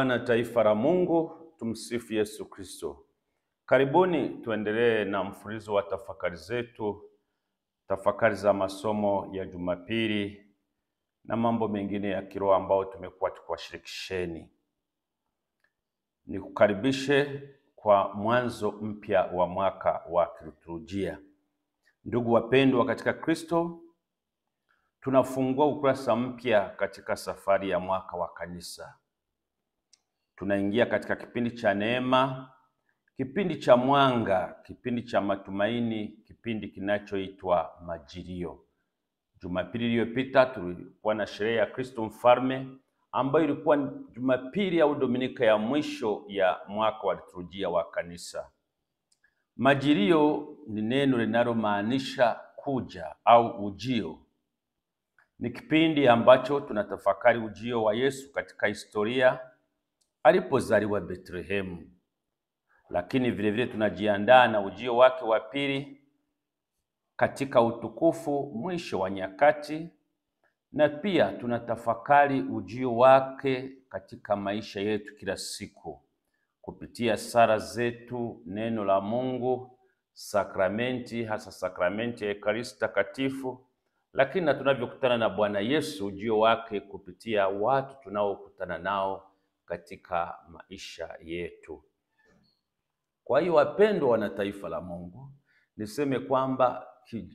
Bwana, taifa la Mungu, tumsifu Yesu Kristo. Karibuni tuendelee na mfululizo wa tafakari zetu, tafakari za masomo ya Jumapili na mambo mengine ya kiroho ambao tumekuwa tukiwashirikisheni. Nikukaribishe kwa mwanzo mpya wa mwaka wa kiliturujia. Ndugu wapendwa katika Kristo, tunafungua ukurasa mpya katika safari ya mwaka wa kanisa. Tunaingia katika kipindi cha neema, kipindi cha mwanga, kipindi cha matumaini, kipindi kinachoitwa Majilio. Jumapili iliyopita tulikuwa na sherehe ya Kristo Mfalme ambayo ilikuwa Jumapili au Dominika ya mwisho ya mwaka wa liturujia wa kanisa. Majilio ni neno linalomaanisha kuja au ujio. Ni kipindi ambacho tunatafakari ujio wa Yesu katika historia alipozaliwa Betlehemu, lakini vile tunajiandaa na ujio wake wa pili katika utukufu mwisho wa nyakati, na pia tunatafakari ujio wake katika maisha yetu kila siku kupitia sala zetu, neno la Mungu, sakramenti, hasa sakramenti ya Ekaristi Takatifu, lakini na tunavyokutana na Bwana Yesu, ujio wake kupitia watu tunaokutana nao katika maisha yetu. Kwa hiyo wapendwa wana taifa la Mungu, niseme kwamba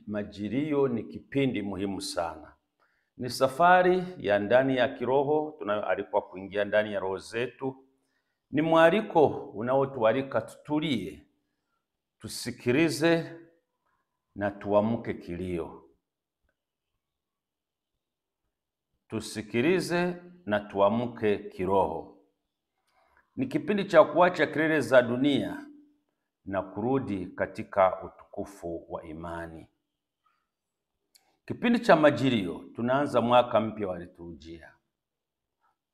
Majilio ni kipindi muhimu sana. Ni safari ya ndani ya kiroho tunayoalikwa kuingia ndani ya roho zetu. Ni mwaliko unaotualika tutulie, tusikilize na tuamke kilio. Tusikilize na tuamke kiroho. Ni kipindi cha kuacha kelele za dunia na kurudi katika utukufu wa imani. Kipindi cha Majilio tunaanza mwaka mpya wa liturujia.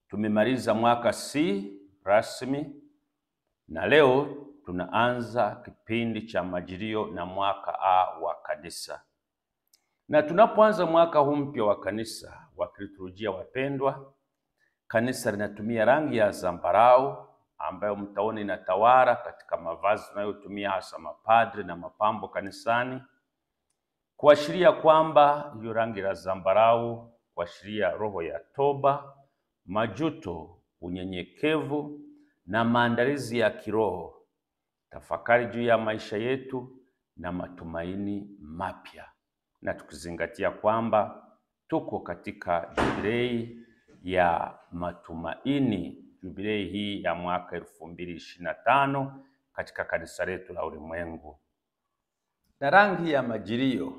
Tumemaliza mwaka C rasmi na leo tunaanza kipindi cha Majilio na mwaka A wa kanisa. Na tunapoanza mwaka huu mpya wa kanisa wa kiliturujia, wapendwa, kanisa linatumia rangi ya zambarau ambayo mtaona inatawala katika mavazi tunayotumia hasa mapadre na mapambo kanisani, kuashiria kwamba hiyo rangi ya zambarau kuashiria roho ya toba, majuto, unyenyekevu na maandalizi ya kiroho, tafakari juu ya maisha yetu na matumaini mapya, na tukizingatia kwamba tuko katika jubilei ya matumaini, jubilei hii ya mwaka 2025 katika kanisa letu la ulimwengu. Na rangi ya Majilio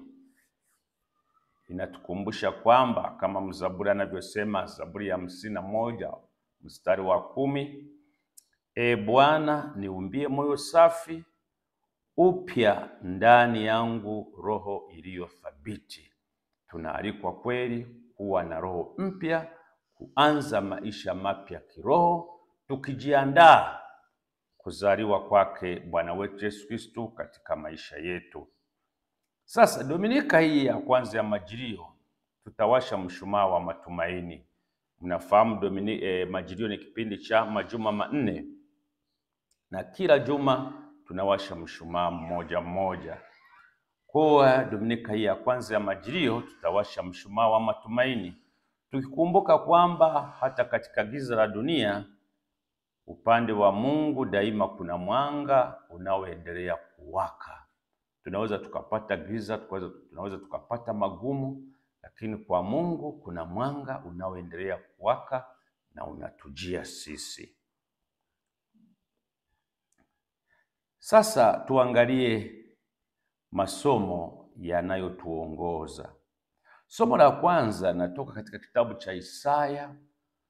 inatukumbusha kwamba kama mzaburi anavyosema, Zaburi ya 51 mstari wa 10, E Bwana, niumbie moyo safi, upya ndani yangu roho iliyo thabiti. Tunaalikwa kweli kuwa na roho mpya, kuanza maisha mapya kiroho, tukijiandaa kuzaliwa kwake Bwana wetu Yesu Kristo katika maisha yetu. Sasa Dominika hii ya kwanza ya Majilio tutawasha mshumaa wa matumaini. Mnafahamu Majilio ni kipindi cha majuma manne, na kila juma tunawasha mshumaa mmoja mmoja. Kwa Dominika hii ya kwanza ya Majilio tutawasha mshumaa wa matumaini, tukikumbuka kwamba hata katika giza la dunia, upande wa Mungu daima kuna mwanga unaoendelea kuwaka. Tunaweza tukapata giza, tunaweza tukapata magumu, lakini kwa Mungu kuna mwanga unaoendelea kuwaka na unatujia sisi. Sasa tuangalie masomo yanayotuongoza. Somo la kwanza natoka katika kitabu cha Isaya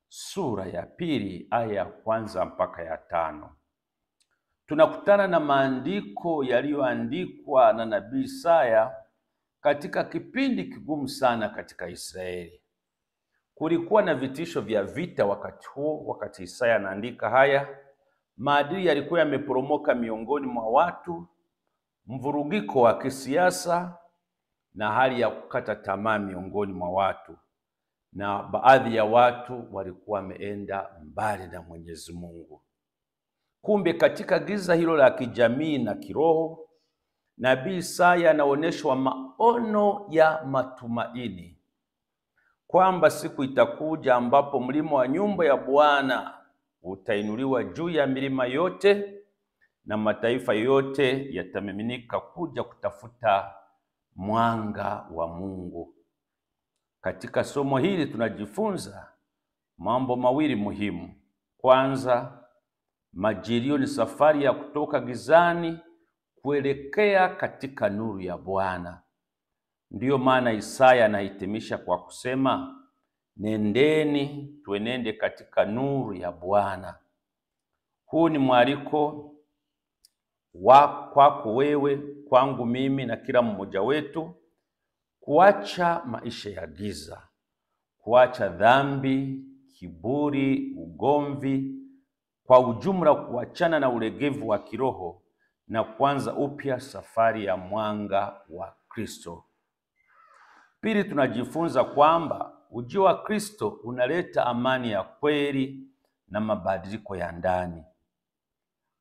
sura ya 2 aya ya 1 mpaka ya 5. Tunakutana na maandiko yaliyoandikwa na nabii Isaya katika kipindi kigumu sana katika Israeli. Kulikuwa na vitisho vya vita wakati huo, wakati Isaya anaandika haya. Maadili yalikuwa yameporomoka miongoni mwa watu, mvurugiko wa kisiasa na hali ya kukata tamaa miongoni mwa watu. na baadhi ya watu walikuwa wameenda mbali na Mwenyezi Mungu. Kumbe katika giza hilo la kijamii na kiroho, Nabii Isaya anaonyeshwa maono ya matumaini kwamba siku itakuja ambapo mlima wa nyumba ya Bwana utainuliwa juu ya milima yote na mataifa yote yatamiminika kuja kutafuta mwanga wa Mungu. Katika somo hili tunajifunza mambo mawili muhimu. Kwanza, majilio ni safari ya kutoka gizani kuelekea katika nuru ya Bwana. Ndiyo maana Isaya anahitimisha kwa kusema, nendeni tuenende katika nuru ya Bwana. Huu ni mwaliko kwako wewe, kwangu mimi na kila mmoja wetu, kuacha maisha ya giza, kuacha dhambi, kiburi, ugomvi, kwa ujumla kuachana na ulegevu wa kiroho na kuanza upya safari ya mwanga wa Kristo. Pili, tunajifunza kwamba ujio wa Kristo unaleta amani ya kweli na mabadiliko ya ndani.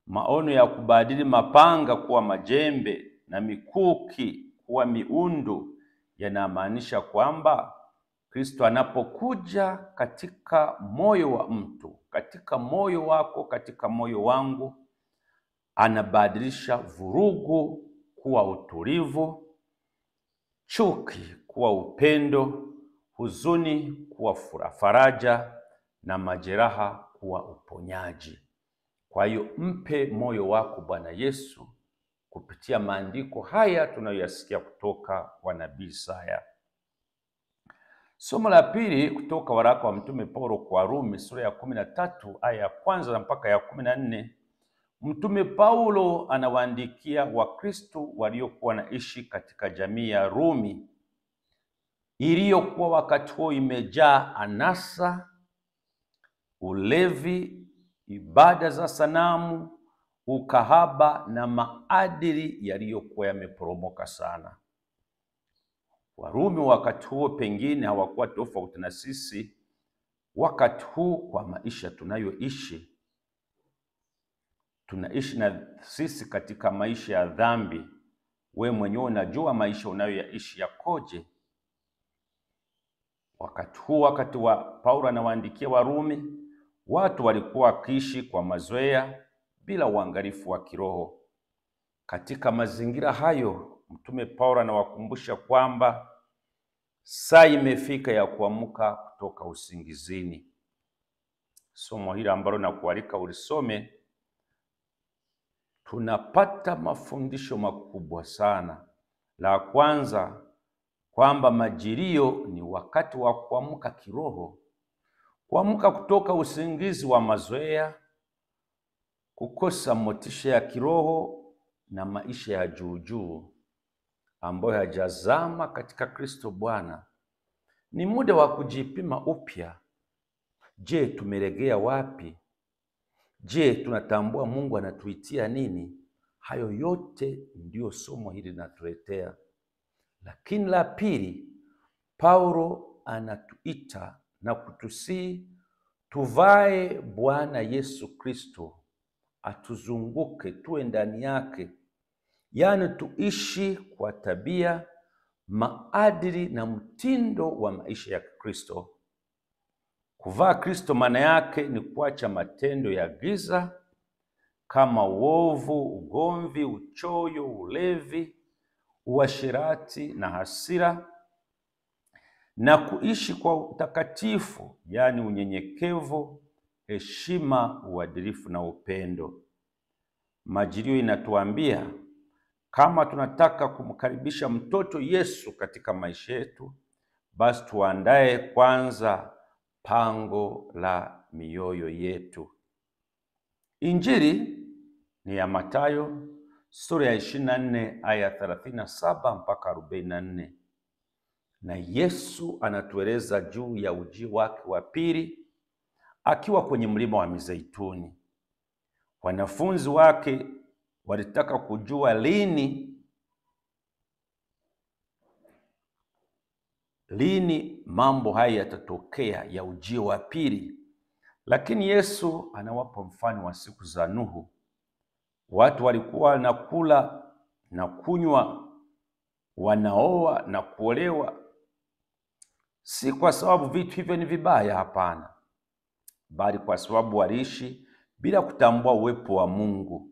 Maono ya kubadili mapanga kuwa majembe na mikuki kuwa miundu yanamaanisha kwamba Kristo anapokuja katika moyo wa mtu, katika moyo wako, katika moyo wangu, anabadilisha vurugu kuwa utulivu, chuki kuwa upendo, huzuni kuwa faraja na majeraha kuwa uponyaji. Kwa hiyo mpe moyo wako Bwana Yesu kupitia maandiko haya tunayoyasikia kutoka kwa Nabii Isaya. Somo la pili kutoka waraka wa Mtume Paulo kwa Warumi sura ya 13 aya ya 1 mpaka ya 14. Mtume Paulo anawaandikia Wakristo waliokuwa naishi katika jamii ya Rumi iliyokuwa wakati huo imejaa anasa, ulevi, ibada za sanamu, ukahaba na maadili yaliyokuwa yameporomoka sana. Warumi wakati huo pengine hawakuwa tofauti na sisi wakati huu kwa maisha tunayoishi. Tunaishi na sisi katika maisha ya dhambi. We mwenyewe unajua maisha unayoyaishi yakoje. Wakati huu, wakati wa Paulo anawaandikia Warumi, watu walikuwa wakiishi kwa mazoea bila uangalifu wa kiroho. Katika mazingira hayo, Mtume Paulo anawakumbusha kwamba saa imefika ya kuamka kutoka usingizini. Somo hili ambalo nakualika ulisome, tunapata mafundisho makubwa sana. La kwanza, kwamba majilio ni wakati wa kuamka kiroho, kuamka kutoka usingizi wa mazoea, kukosa motisha ya kiroho na maisha ya juu ambayo hajazama katika Kristo Bwana. Ni muda wa kujipima upya. Je, tumelegea wapi? Je, tunatambua Mungu anatuitia nini? Hayo yote ndiyo somo hili linatuletea. Lakini la pili, Paulo anatuita na kutusihi tuvae Bwana Yesu Kristo, atuzunguke, tuwe ndani yake. Yaani tuishi kwa tabia, maadili na mtindo wa maisha ya Kristo. Kuvaa Kristo maana yake ni kuacha matendo ya giza kama uovu, ugomvi, uchoyo, ulevi, uasherati na hasira, na kuishi kwa utakatifu, yaani unyenyekevu, heshima, uadilifu na upendo. Majilio inatuambia kama tunataka kumkaribisha mtoto Yesu katika maisha yetu, basi tuandae kwanza pango la mioyo yetu. Injili ni ya Mathayo sura ya 24 aya 37 mpaka 44. Na Yesu anatueleza juu ya ujio wake wa pili akiwa kwenye mlima wa Mizeituni. Wanafunzi wake walitaka kujua lini lini mambo haya yatatokea ya ujio wa pili. Lakini Yesu anawapa mfano wa siku za Nuhu. Watu walikuwa wanakula na kunywa, wanaoa na kuolewa, si kwa sababu vitu hivyo ni vibaya, hapana, bali kwa sababu waliishi bila kutambua uwepo wa Mungu.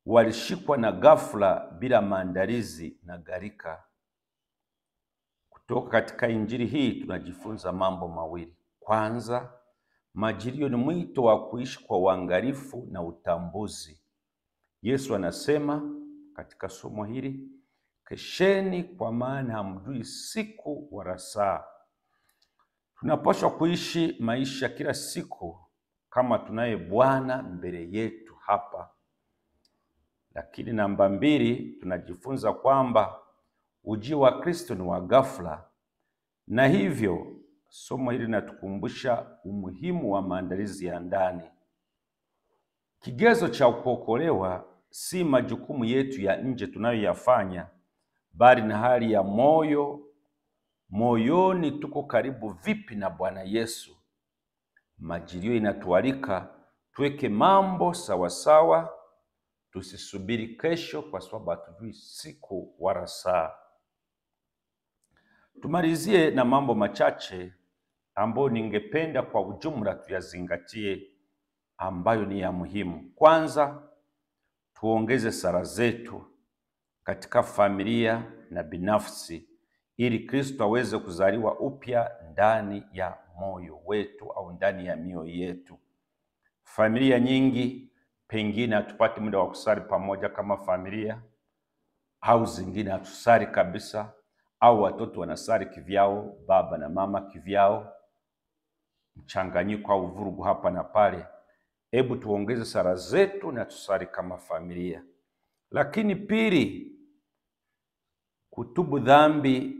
Walishikwa na ghafla bila maandalizi na gharika. Kutoka katika Injili hii tunajifunza mambo mawili. Kwanza, majilio ni mwito wa kuishi kwa uangalifu na utambuzi. Yesu anasema katika somo hili, kesheni kwa maana hamjui siku wala saa. Tunapaswa kuishi maisha kila siku kama tunaye Bwana mbele yetu hapa. Lakini namba mbili, tunajifunza kwamba ujio wa Kristo ni wa ghafla, na hivyo somo hili linatukumbusha umuhimu wa maandalizi ya ndani. Kigezo cha kuokolewa si majukumu yetu ya nje tunayoyafanya, bali na hali ya moyoni tuko karibu vipi na Bwana Yesu. Majilio inatualika tuweke mambo sawasawa, tusisubiri kesho kwa sababu hatujui siku wala saa. Tumalizie na mambo machache ambayo ningependa kwa ujumla tuyazingatie, ambayo ni ya muhimu. Kwanza, tuongeze sala zetu katika familia na binafsi ili Kristo aweze kuzaliwa upya ndani ya moyo wetu au ndani ya mioyo yetu. Familia nyingi pengine hatupati muda wa kusali pamoja kama familia, au zingine hatusali kabisa, au watoto wanasali kivyao, baba na mama kivyao, mchanganyiko au vurugu hapa na pale. Hebu tuongeze sala zetu na tusali kama familia. Lakini pili, kutubu dhambi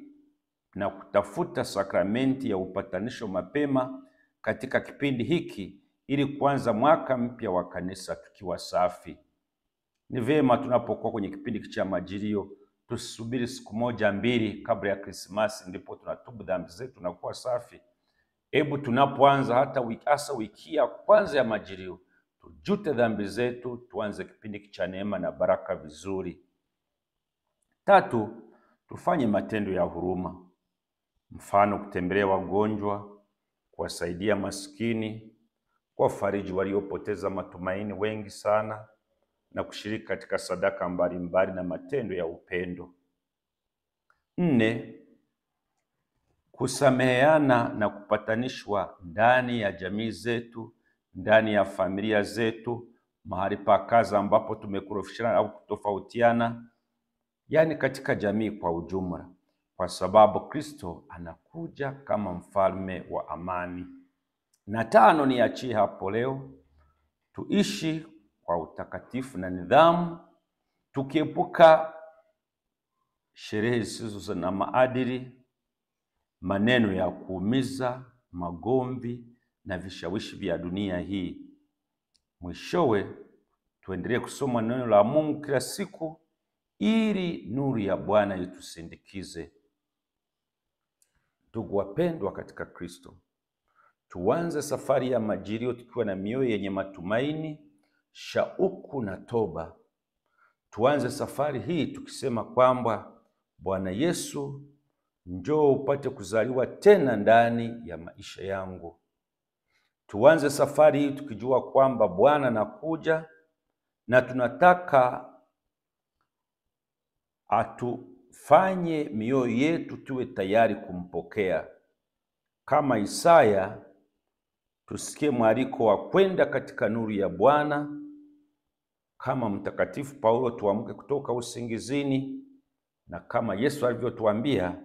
na kutafuta sakramenti ya upatanisho mapema katika kipindi hiki ili kuanza mwaka mpya wa kanisa tukiwa safi. Ni vyema tunapokuwa kwenye kipindi cha majilio tusubiri siku moja mbili kabla ya Krismasi ndipo tunatubu dhambi zetu na kuwa safi. Hebu tunapoanza hasa wiki ya kwanza ya majilio, tujute dhambi zetu, tuanze kipindi cha neema na baraka vizuri. Tatu, tufanye matendo ya huruma. Mfano, kutembelea wagonjwa, kuwasaidia maskini, kuwafariji waliopoteza matumaini wengi sana, na kushiriki katika sadaka mbalimbali na matendo ya upendo. Nne, kusameheana na kupatanishwa ndani ya jamii zetu, ndani ya familia zetu, mahali pa kazi ambapo tumekorofishana au kutofautiana, yaani katika jamii kwa ujumla, kwa sababu Kristo anakuja kama mfalme wa amani. Na tano, niachie hapo leo, tuishi kwa utakatifu na nidhamu, tukiepuka sherehe zisizo na maadili, maneno ya kuumiza, magomvi na vishawishi vya dunia hii. Mwishowe, tuendelee kusoma neno la Mungu kila siku ili nuru ya Bwana itusindikize. Ndugu wapendwa katika Kristo, tuanze safari ya majilio tukiwa na mioyo yenye matumaini, shauku na toba. Tuanze safari hii tukisema kwamba Bwana Yesu, njoo upate kuzaliwa tena ndani ya maisha yangu. Tuanze safari hii tukijua kwamba Bwana anakuja na tunataka atufanye mioyo yetu tuwe tayari kumpokea. Kama Isaya, tusikie mwaliko wa kwenda katika nuru ya Bwana. Kama Mtakatifu Paulo, tuamke kutoka usingizini, na kama Yesu alivyotuambia,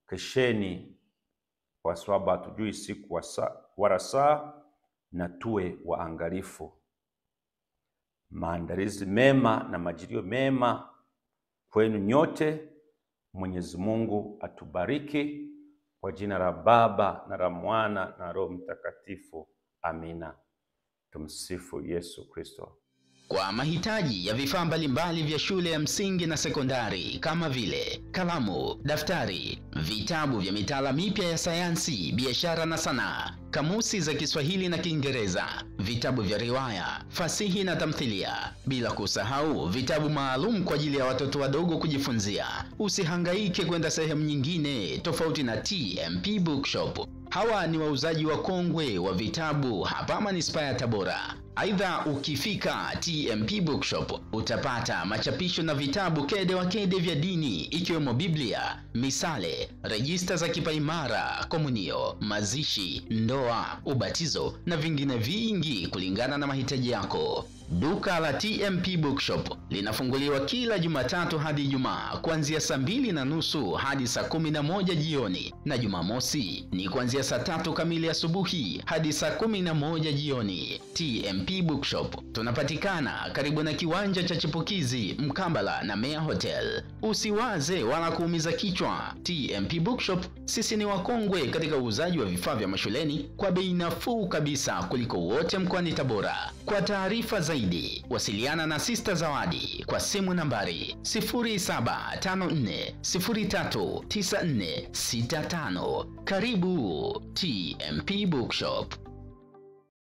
kesheni kwa sababu hatujui siku wala saa, na tuwe waangalifu. Maandalizi mema na majilio mema kwenu nyote. Mwenyezi Mungu atubariki. Kwa jina la Baba na la Mwana na Roho Mtakatifu. Amina. Tumsifu Yesu Kristo. kwa mahitaji ya vifaa mbalimbali vya shule ya msingi na sekondari kama vile kalamu, daftari, vitabu vya mitaala mipya ya sayansi, biashara na sanaa, kamusi za Kiswahili na Kiingereza, vitabu vya riwaya, fasihi na tamthilia, bila kusahau vitabu maalum kwa ajili ya watoto wadogo kujifunzia. Usihangaike kwenda sehemu nyingine tofauti na TMP Bookshop. Hawa ni wauzaji wakongwe wa vitabu hapa manispaa ya Tabora. Aidha, ukifika TMP Bookshop utapata machapisho na vitabu kede wa kede vya dini ikiwemo Biblia, misale, rejista za kipaimara, komunio, mazishi, ndoa, ubatizo na vingine vingi kulingana na mahitaji yako. Duka la TMP Bookshop linafunguliwa kila Jumatatu hadi Ijumaa kuanzia saa 2:30 hadi saa 11 jioni, na Jumamosi ni kuanzia saa 3 kamili asubuhi hadi saa 11 jioni. TMP Bookshop tunapatikana karibu na kiwanja cha Chipukizi mkabala na Mea Hotel. Usiwaze wala kuumiza kichwa. TMP Bookshop sisi ni wakongwe katika uuzaji wa vifaa vya mashuleni kwa bei nafuu kabisa kuliko wote mkoani Tabora. Kwa taarifa zaidi wasiliana na Sister Zawadi kwa simu nambari 0754039465. Karibu TMP Bookshop.